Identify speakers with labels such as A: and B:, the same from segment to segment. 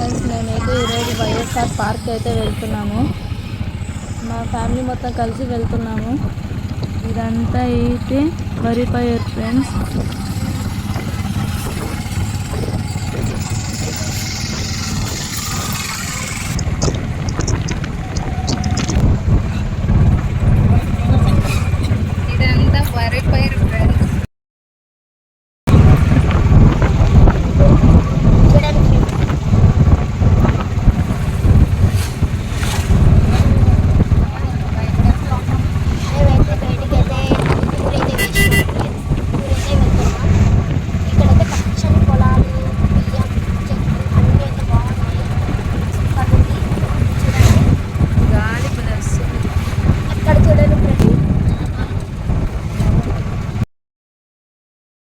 A: Friends, మేమైతే ఈరోజు YSR park అయితే వెళ్తున్నాము. మా ఫ్యామిలీ మొత్తం కలిసి వెళ్తున్నాము. ఇదంతా అయితే వరి పైరు ఫ్రెండ్స్.
B: ఇదంతా వరి పైరు ఫ్రెండ్స్.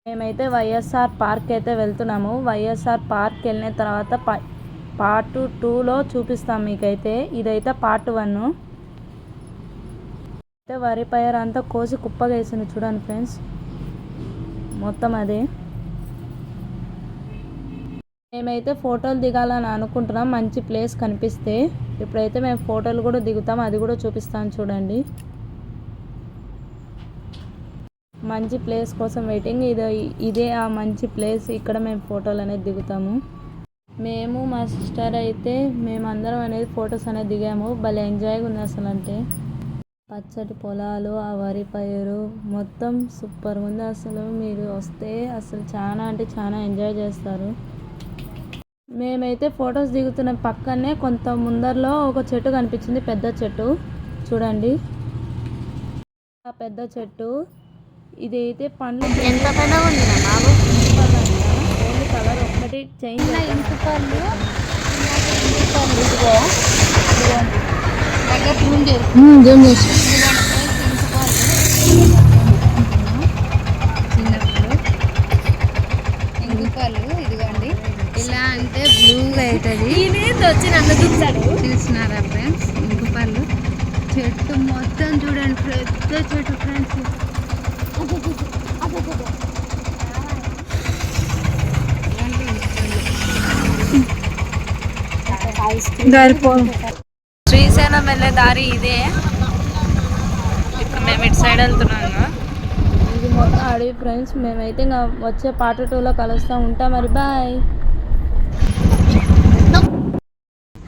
A: మేమైతే వైఎస్ఆర్ పార్క్ అయితే వెళ్తున్నాము. వైఎస్ఆర్ పార్క్ వెళ్ళిన తర్వాత పార్ట్ 2లో చూపిస్తాం మీకైతే. ఇదైతే పార్ట్ 1. అయితే వరి పైరు అంతా కోసి కుప్పగా వేసింది చూడండి ఫ్రెండ్స్, మొత్తం అదే. మేమైతే ఫోటోలు దిగాలని అనుకుంటున్నాం, మంచి ప్లేస్ కనిపిస్తే. ఇప్పుడైతే మేము ఫోటోలు కూడా దిగుతాం, అది కూడా చూపిస్తాను చూడండి. మంచి ప్లేస్ కోసం వెయిటింగ్. ఇదే ఆ మంచి ప్లేస్. ఇక్కడ మేము ఫోటోలు అనేది దిగుతాము. మేము మా సిస్టర్ అయితే మేమందరం అనేది ఫొటోస్ అనేది దిగాము. భలే ఎంజాయ్గా ఉంది అసలు. అంటే పచ్చటి పొలాలు, ఆ వరి పైరు మొత్తం సూపర్ ఉంది అసలు. మీరు వస్తే అసలు చాలా అంటే చాలా ఎంజాయ్ చేస్తారు. మేమైతే ఫొటోస్ దిగుతున్న పక్కనే కొంత ముందరలో ఒక చెట్టు కనిపించింది, పెద్ద చెట్టు చూడండి. ఆ పెద్ద చెట్టు ఇదైతే పండ్లు
B: ఎంత పెద్దగా ఉంది బాబు.
A: ఓన్లీ కలర్ ఒక్కటి చేంజ్.
B: ఇంకుపళ్ళు ఇదిగోండి. ఇలా అంటే బ్లూగా అవుతుంది. వచ్చి నన్ను చూస్తాడు. చూసినారా ఫ్రెండ్స్, ఇంకుపళ్ళు చెట్టు మొత్తం చూడండి, పెద్ద చెట్టు ఫ్రెండ్స్.
A: శ్రీశైలం వెళ్ళే దారి ఇదే. ఇప్పుడు మేము ఇటు సైడ్ వెళ్తున్నాము. ఇది మొత్తం అడవి ఫ్రెండ్స్. మేమైతే ఇంకా వచ్చే పార్ట్ 2లో కలుస్తూ ఉంటాం. మరి బాయ్.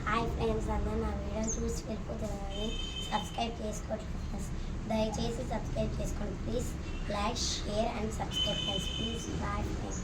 C: హాయ్ ఫ్రెండ్స్, అందరూ నా వీడియోని చూసి వెళ్ళిపోతున్నారు కానీ సబ్స్క్రైబ్ చేసుకోండి ఫ్రెండ్స్. దయచేసి సబ్స్క్రైబ్ చేసుకోండి please. Like, share and subscribe friends please. Bye friends.